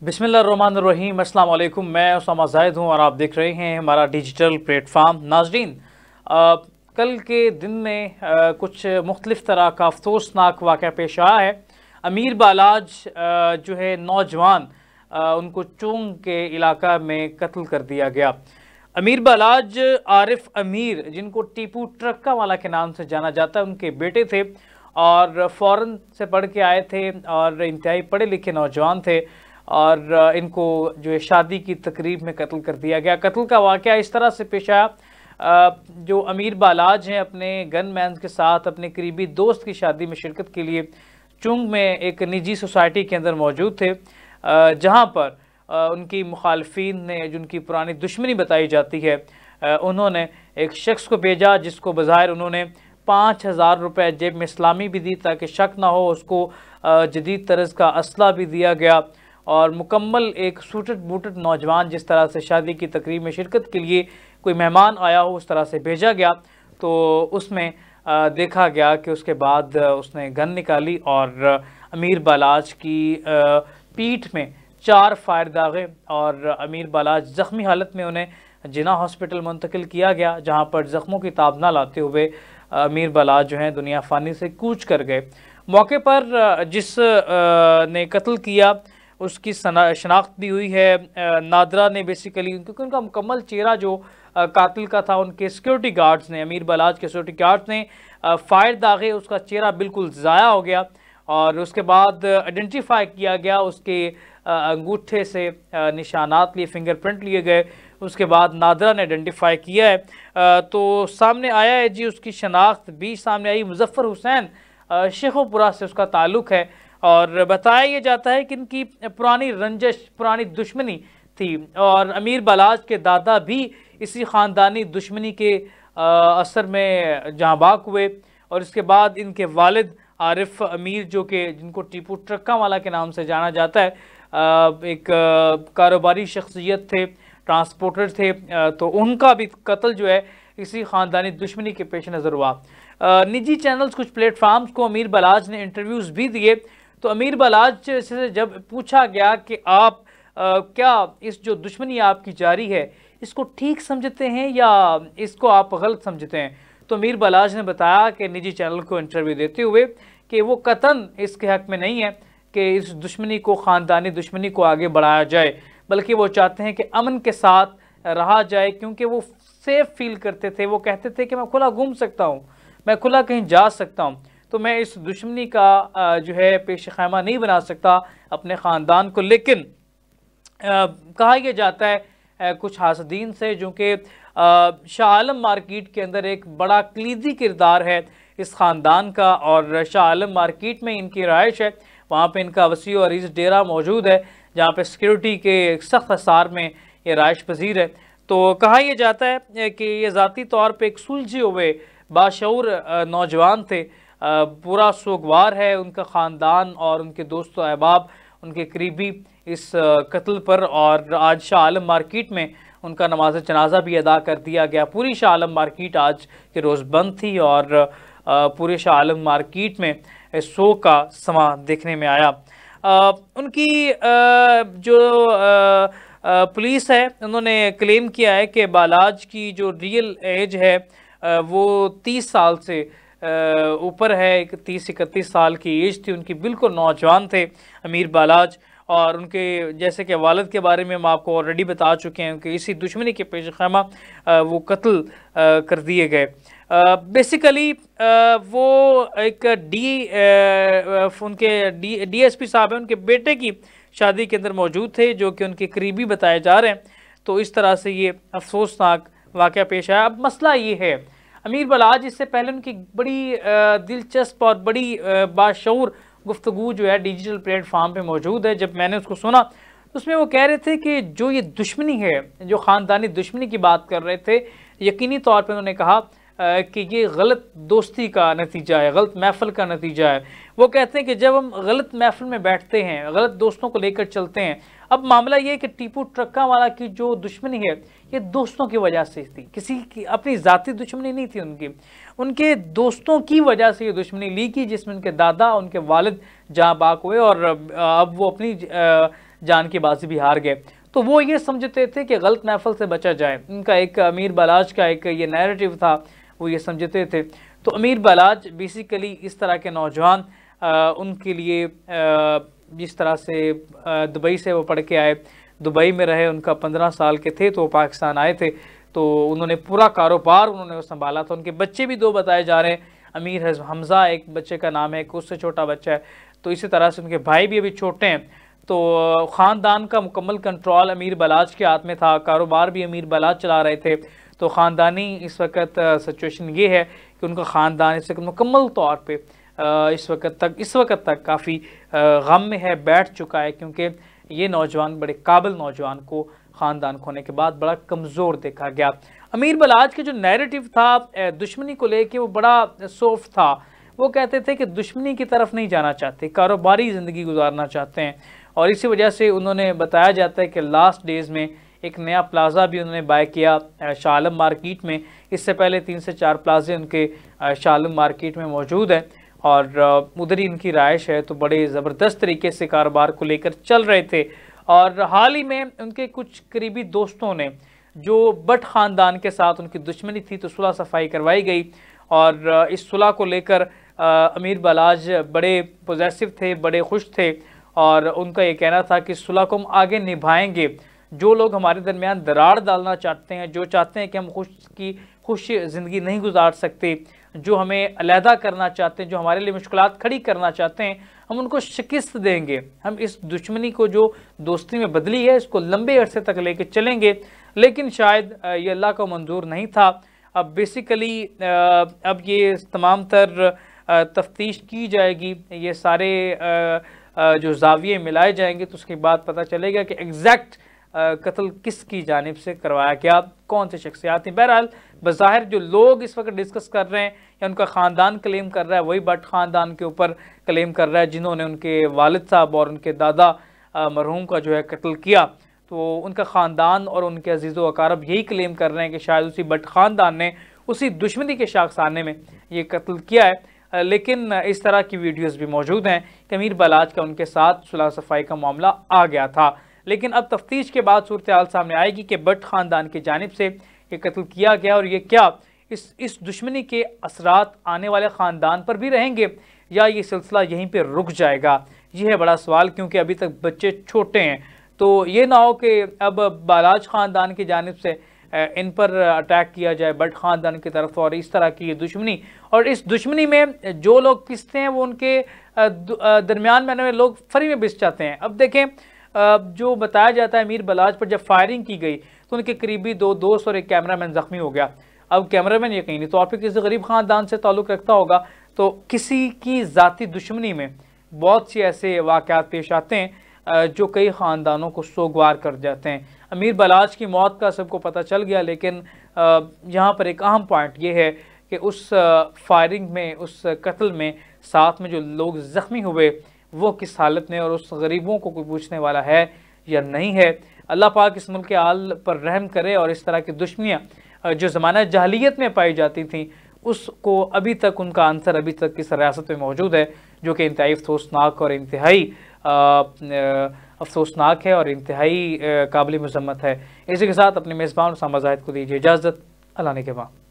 बिस्मिल्लाहिर्रहमानिर्रहीम। अस्सलाम वालेकुम। मैं उसामा ज़ाहिद हूँ और आप देख रहे हैं हमारा डिजिटल प्लेटफार्म। नाज़रीन, कल के दिन में कुछ मुख्तलिफ़ तरह का अफसोसनाक वाक़या पेश आया है। अमीर बालाज जो है नौजवान, उनको चुंग के इलाका में कत्ल कर दिया गया। अमीर बालाज आरिफ अमीर, जिनको टीपू ट्रक्का वाला के नाम से जाना जाता है, उनके बेटे थे और फ़ौरन से पढ़ के आए थे और इंतहाई पढ़े लिखे नौजवान थे और इनको जो है शादी की तकरीब में कत्ल कर दिया गया। कत्ल का वाक़या इस तरह से पेश आया, जो अमीर बालाज हैं अपने गनमैन के साथ अपने करीबी दोस्त की शादी में शिरकत के लिए चुंग में एक निजी सोसाइटी के अंदर मौजूद थे, जहां पर उनकी मुखालफिन ने, जिनकी पुरानी दुश्मनी बताई जाती है, उन्होंने एक शख्स को भेजा जिसको बज़ाहिर उन्होंने 5,000 रुपये जेब में इस्लामी भी दी ताकि शक ना हो। उसको जदीद तर्ज़ का असला भी दिया गया और मुकम्मल एक सूटड बूटड नौजवान, जिस तरह से शादी की तकरीब में शिरकत के लिए कोई मेहमान आया हो उस तरह से भेजा गया। तो उसमें देखा गया कि उसके बाद उसने गन निकाली और अमीर बालाज की पीठ में 4 फायर दागे और अमीर बालाज ज़ख्मी हालत में उन्हें जिना हॉस्पिटल मुंतकिल किया गया, जहां पर ज़ख्मों की ताब ना लाते हुए अमीर बालाज जो हैं दुनिया फ़ानी से कूच कर गए। मौके पर जिस ने कत्ल किया उसकी शनाख्त भी हुई है। नादरा ने बेसिकली, क्योंकि उनका मुकम्मल चेहरा जो कातिल का था, उनके सिक्योरिटी गार्ड्स ने, अमीर बालाज के सिक्योरिटी गार्ड्स ने फायर दागे, उसका चेहरा बिल्कुल ज़ाया हो गया और उसके बाद आइडेंटिफाई किया गया, उसके अंगूठे से निशानात लिए, फिंगरप्रिंट लिए गए। उसके बाद नादरा ने आइडेंटिफाई किया है तो सामने आया है जी, उसकी शनाख्त भी सामने आई। मुजफ्फर हुसैन शेखोपुरा से उसका ताल्लुक़ है और बताया यह जाता है कि इनकी पुरानी रंजिश, पुरानी दुश्मनी थी और अमीर बालाज के दादा भी इसी ख़ानदानी दुश्मनी के असर में जहाँ बाक हुए और इसके बाद इनके वालिद आरिफ अमीर, जो कि जिनको टीपू ट्रक्का वाला के नाम से जाना जाता है, एक कारोबारी शख्सियत थे, ट्रांसपोर्टर थे, तो उनका भी कत्ल जो है इसी ख़ानदानी दुश्मनी के पेश नज़र हुआ। निजी चैनल्स, कुछ प्लेटफार्म्स को अमीर बालाज ने इंटरव्यूज़ भी दिए। तो अमीर बालाज से जब पूछा गया कि आप क्या इस जो दुश्मनी आपकी जारी है इसको ठीक समझते हैं या इसको आप गलत समझते हैं, तो अमीर बालाज ने बताया कि निजी चैनल को इंटरव्यू देते हुए कि वो कतन इसके हक़ में नहीं है कि इस दुश्मनी को, ख़ानदानी दुश्मनी को आगे बढ़ाया जाए, बल्कि वो चाहते हैं कि अमन के साथ रहा जाए, क्योंकि वो सेफ़ फील करते थे। वो कहते थे कि मैं खुला घूम सकता हूँ, मैं खुला कहीं जा सकता हूँ, तो मैं इस दुश्मनी का जो है पेश खैमा नहीं बना सकता अपने ख़ानदान को। लेकिन कहा यह जाता है कुछ हासदीन से, जो कि शाह आलम मार्केट के अंदर एक बड़ा कलीदी किरदार है इस ख़ानदान का और शाह आलम मार्केट में इनकी रहाइश है, वहाँ पे इनका वसी और अरीज़ डेरा मौजूद है, जहाँ पे सिक्योरिटी के सख्त हिसार में ये रहाइश पजीर है। तो कहा यह जाता है कि ये ज़ाती तौर पर एक सुलझे हुए बाशऊर नौजवान थे, पूरा सोगवार है उनका ख़ानदान और उनके दोस्त अहबाब, उनके करीबी इस कत्ल पर। और आज शाह आलम मार्केट में उनका नमाज जनाजा भी अदा कर दिया गया। पूरी शाह आलम मार्केट आज के रोज़ बंद थी और पूरे शाह आलम मार्केट में शो का समा देखने में आया। उनकी जो पुलिस है, उन्होंने क्लेम किया है कि बालाज की जो रियल एज है वो 30 साल से ऊपर है, 30-31 साल की एज थी उनकी, बिल्कुल नौजवान थे अमीर बालाज। और उनके जैसे कि वालिद के बारे में हम आपको ऑलरेडी बता चुके हैं कि इसी दुश्मनी के पेश खैमा वो कत्ल कर दिए गए। बेसिकली वो एक उनके डीएसपी साहब हैं, उनके बेटे की शादी के अंदर मौजूद थे, जो कि उनके करीबी बताए जा रहे हैं। तो इस तरह से ये अफसोसनाक वाक़या पेश आया। अब मसला ये है, अमीर बालाज इससे पहले उनकी बड़ी दिलचस्प और बड़ी बाशऊर गुफ्तगू जो है डिजिटल प्लेटफार्म पे मौजूद है। जब मैंने उसको सुना तो उसमें वो कह रहे थे कि जो ये दुश्मनी है, जो ख़ानदानी दुश्मनी की बात कर रहे थे, यकीनी तौर पे उन्होंने कहा कि ये गलत दोस्ती का नतीजा है, गलत महफिल का नतीजा है। वो कहते हैं कि जब हम गलत महफिल में बैठते हैं, गलत दोस्तों को लेकर चलते हैं। अब मामला ये है कि टीपू ट्रक्का वाला की जो दुश्मनी है ये दोस्तों की वजह से थी, किसी की अपनी ज़ाती दुश्मनी नहीं थी उनकी, उनके दोस्तों की वजह से ये दुश्मनी ली की, जिसमें उनके दादा, उनके वालिद जहाँ बाक हुए और अब वो अपनी जान की बाजी भी हार गए। तो वो ये समझते थे कि गलत महफिल से बचा जाए। उनका एक अमीर बलाज का एक ये नैरेटिव था, वो ये समझते थे। तो अमीर बलाज बेसिकली इस तरह के नौजवान उनके लिए जिस तरह से दुबई से वो पढ़ के आए, दुबई में रहे, उनका 15 साल के थे तो वो पाकिस्तान आए थे, तो उन्होंने पूरा कारोबार उन्होंने संभाला था। उनके बच्चे भी 2 बताए जा रहे हैं, अमीर हमज़ा एक बच्चे का नाम है, एक उससे छोटा बच्चा है, तो इसी तरह से उनके भाई भी अभी छोटे हैं। तो ख़ानदान का मुकम्मल कंट्रोल अमीर बलाज के हाथ में था, कारोबार भी अमीर बलाज चला रहे थे। तो ख़ानदानी इस वक्त सिचुएशन ये है कि उनका ख़ानदान इस वक्त मुकम्मल तौर पे इस वक्त तक काफ़ी गम में है, बैठ चुका है, क्योंकि ये नौजवान, बड़े काबिल नौजवान को ख़ानदान खोने के बाद बड़ा कमज़ोर देखा गया। अमीर बलाज के जो नैरेटिव था दुश्मनी को लेके वो बड़ा सॉफ्ट था। वो कहते थे कि दुश्मनी की तरफ नहीं जाना चाहते, कारोबारी ज़िंदगी गुजारना चाहते हैं। और इसी वजह से उन्होंने बताया जाता है कि लास्ट डेज़ में एक नया प्लाज़ा भी उन्होंने बाय किया शाह आलम मार्केट में। इससे पहले 3 से 4 प्लाजे उनके शाह आलम मार्केट में मौजूद है और उधर ही इनकी राइश है। तो बड़े ज़बरदस्त तरीके से कारोबार को लेकर चल रहे थे। और हाल ही में उनके कुछ करीबी दोस्तों ने, जो बट ख़ानदान के साथ उनकी दुश्मनी थी, तो सुलह सफाई करवाई गई। और इस सुलह को लेकर अमीर बलाज बड़े पॉजिटिव थे, बड़े खुश थे और उनका ये कहना था कि सुलह को हम आगे निभाएंगे। जो लोग हमारे दरमियान दरार डालना चाहते हैं, जो चाहते हैं कि हम खुश ज़िंदगी नहीं गुजार सकते, जो हमें अलहदा करना चाहते हैं, जो हमारे लिए मुश्किलात खड़ी करना चाहते हैं, हम उनको शिकस्त देंगे। हम इस दुश्मनी को जो दोस्ती में बदली है इसको लंबे अरसे तक लेके चलेंगे। लेकिन शायद ये अल्लाह को मंजूर नहीं था। अब बेसिकली अब ये तमाम तर तफ्तीश की जाएगी, ये सारे जो जाविये मिलाए जाएंगे, तो उसके बाद पता चलेगा कि एग्जैक्ट कत्ल किसकी जानिब से करवाया गया, कौन से शख्सियात हैं। बहरहाल बज़ाहिर जो लोग इस वक्त डिस्कस कर रहे हैं या उनका ख़ानदान क्लेम कर रहा है, वही बट ख़ानदान के ऊपर क्लेम कर रहा है जिन्होंने उनके वालिद साहब और उनके दादा मरहूम का जो है कत्ल किया। तो उनका ख़ानदान और उनके अजीज़ व अकारब यही क्लेम कर रहे हैं कि शायद उसी बट ख़ानदान ने उसी दुश्मनी के शाखसाने में ये कत्ल किया है। लेकिन इस तरह की वीडियोज़ भी मौजूद हैं कि अमीर बलाज का उनके साथ सुलह सफाई का मामला आ गया था। लेकिन अब तफ्तीश के बाद सूरत हाल सामने आएगी कि बट ख़ानदान की जानिब से ये कत्ल किया गया और ये क्या इस दुश्मनी के असरात आने वाले ख़ानदान पर भी रहेंगे या ये सिलसिला यहीं पे रुक जाएगा। ये है बड़ा सवाल, क्योंकि अभी तक बच्चे छोटे हैं। तो ये ना हो कि अब बलाज ख़ानदान की जानिब से इन पर अटैक किया जाए बट ख़ानदान की तरफ, और इस तरह की ये दुश्मनी, और इस दुश्मनी में जो लोग पिसते हैं वो उनके दरमियान में लोग फ्री में पिस जाते हैं। अब देखें, जो बताया जाता है अमीर बलाज पर जब फायरिंग की गई तो उनके करीबी 2 दोस्त और एक कैमरामैन ज़ख्मी हो गया। अब कैमरामैन यकीनी तौर पर किसी गरीब ख़ानदान से ताल्लुक़ रखता होगा, तो किसी की ज़ाती दुश्मनी में बहुत से ऐसे वाक़यात पेश आते हैं जो कई ख़ानदानों को सोगवार कर जाते हैं। अमीर बलाज की मौत का सबको पता चल गया, लेकिन यहाँ पर एक अहम पॉइंट ये है कि उस फायरिंग में, उस कत्ल में साथ में जो लोग ज़ख्मी हुए वो किस हालत में, और उस गरीबों को कोई पूछने वाला है या नहीं है। अल्लाह पाक इस मुल्क के हाल पर रहम करे और इस तरह की दुश्मनियाँ जो ज़माना जहलियत में पाई जाती थीं उसको अभी तक, उनका आंसर अभी तक इस रियासत में मौजूद है, जो कि इंतहाई अफसोसनाक और इंतहाई अफसोसनाक है और इंतहाई काबिल मज़म्मत है। इसी के साथ अपने मेज़बान उसामा ज़ाहिद को दीजिए इजाज़त। अल्लाह ने के बाद।